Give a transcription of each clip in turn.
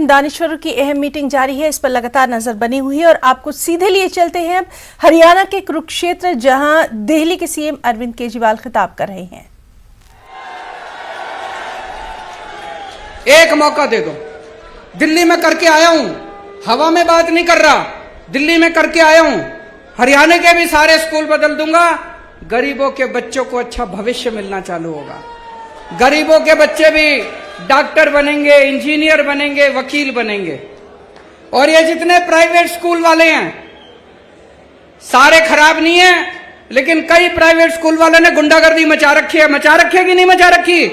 मुस्लिम दानिश्वरों की अहम मीटिंग जारी है, इस पर लगातार नजर बनी हुई है और आपको सीधे लिए चलते हैं अब हरियाणा के कुरुक्षेत्र, जहां दिल्ली के सीएम अरविंद केजरीवाल खिताब कर रहे हैं। एक मौका दे दो। दिल्ली में करके आया हूं, हवा में बात नहीं कर रहा, दिल्ली में करके आया हूं। हरियाणा के भी सारे स्कूल बदल दूंगा, गरीबों के बच्चों को अच्छा भविष्य मिलना चालू होगा। गरीबों के बच्चे भी डॉक्टर बनेंगे, इंजीनियर बनेंगे, वकील बनेंगे। और ये जितने प्राइवेट स्कूल वाले हैं सारे खराब नहीं है, लेकिन कई प्राइवेट स्कूल वालों ने गुंडागर्दी मचा रखी है। मचा रखी है कि नहीं मचा रखी?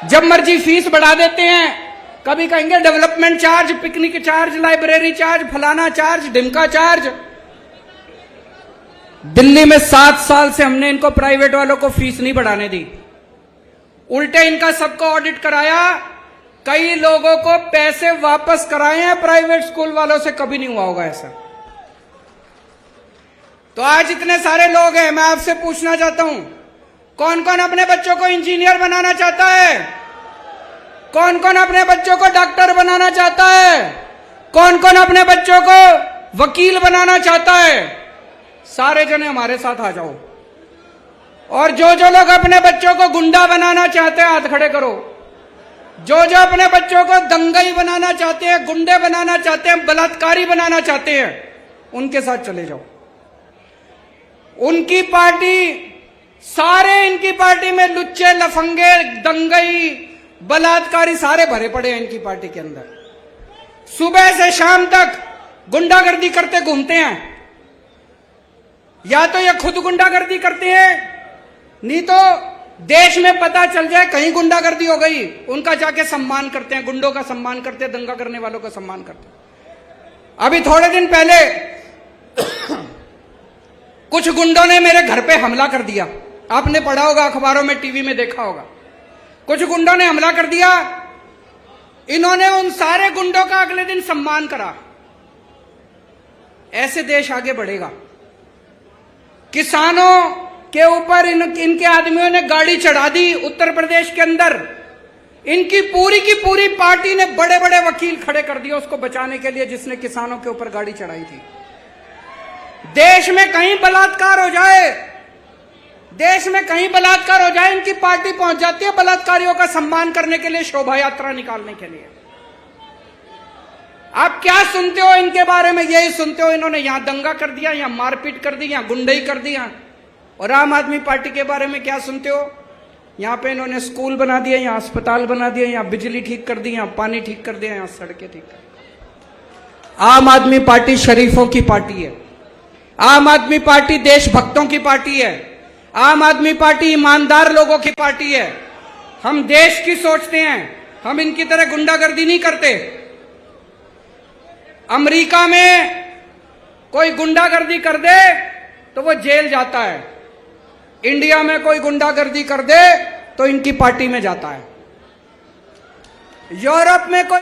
जब मर्जी फीस बढ़ा देते हैं, कभी कहेंगे development charge, picnic charge, library charge, फलाना चार्ज, ढिमका चार्ज। दिल्ली में 7 साल से हमने इनको प्राइवेट वालों को फीस नहीं बढ़ाने दी, उल्टे इनका सबको ऑडिट कराया। कई लोगों को पैसे वापस कराए हैं प्राइवेट स्कूल वालों से, कभी नहीं हुआ होगा ऐसा। तो आज इतने सारे लोग हैं, मैं आपसे पूछना चाहता हूं, कौन कौन अपने बच्चों को इंजीनियर बनाना चाहता है? कौन कौन अपने बच्चों को डॉक्टर बनाना चाहता है? कौन कौन अपने बच्चों को वकील बनाना चाहता है? सारे जने हमारे साथ आ जाओ। और जो जो लोग अपने बच्चों को गुंडा बनाना चाहते हैं, हाथ खड़े करो। जो जो अपने बच्चों को दंगई बनाना चाहते हैं, गुंडे बनाना चाहते हैं, बलात्कारी बनाना चाहते हैं, उनके साथ चले जाओ। उनकी पार्टी, सारे इनकी पार्टी में लुच्चे, लफंगे, दंगई, बलात्कारी सारे भरे पड़े हैं इनकी पार्टी के अंदर। सुबह से शाम तक गुंडागर्दी करते घूमते हैं। या तो ये खुद गुंडागर्दी करते हैं, नहीं तो देश में पता चल जाए कहीं गुंडागर्दी हो गई, उनका जाके सम्मान करते हैं, गुंडों का सम्मान करते हैं, दंगा करने वालों का सम्मान करते हैं। अभी थोड़े दिन पहले कुछ गुंडों ने मेरे घर पे हमला कर दिया। आपने पढ़ा होगा, अखबारों में, टीवी में देखा होगा। कुछ गुंडों ने हमला कर दिया। इन्होंने उन सारे गुंडों का अगले दिन सम्मान करा। ऐसे देश आगे बढ़ेगा। किसानों के ऊपर इनके आदमियों ने गाड़ी चढ़ा दी उत्तर प्रदेश के अंदर। इनकी की पूरी पार्टी ने बड़े बड़े वकील खड़े कर दिए उसको बचाने के लिए, जिसने किसानों के ऊपर गाड़ी चढ़ाई थी। देश में कहीं बलात्कार हो जाए, देश में कहीं बलात्कार हो जाए, इनकी पार्टी पहुंच जाती है बलात्कारियों का सम्मान करने के लिए, शोभा यात्रा निकालने के लिए। आप क्या सुनते हो इनके बारे में? यही सुनते हो, इन्होंने यहां दंगा कर दिया, यहां मारपीट कर दी, यहां गुंडई कर दिया। और आम आदमी पार्टी के बारे में क्या सुनते हो? यहां पे इन्होंने स्कूल बना दिया, यहां अस्पताल बना दिया, यहां बिजली ठीक कर दी, यहां पानी ठीक कर दिया, यहां सड़कें ठीक कर दी। आम आदमी पार्टी शरीफों की पार्टी है। आम आदमी पार्टी देशभक्तों की पार्टी है। आम आदमी पार्टी ईमानदार लोगों की पार्टी है। हम देश की सोचते हैं, हम इनकी तरह गुंडागर्दी नहीं करते। अमेरिका में कोई गुंडागर्दी कर दे तो वो जेल जाता है। इंडिया में कोई गुंडागर्दी कर दे तो इनकी पार्टी में जाता है। यूरोप में कोई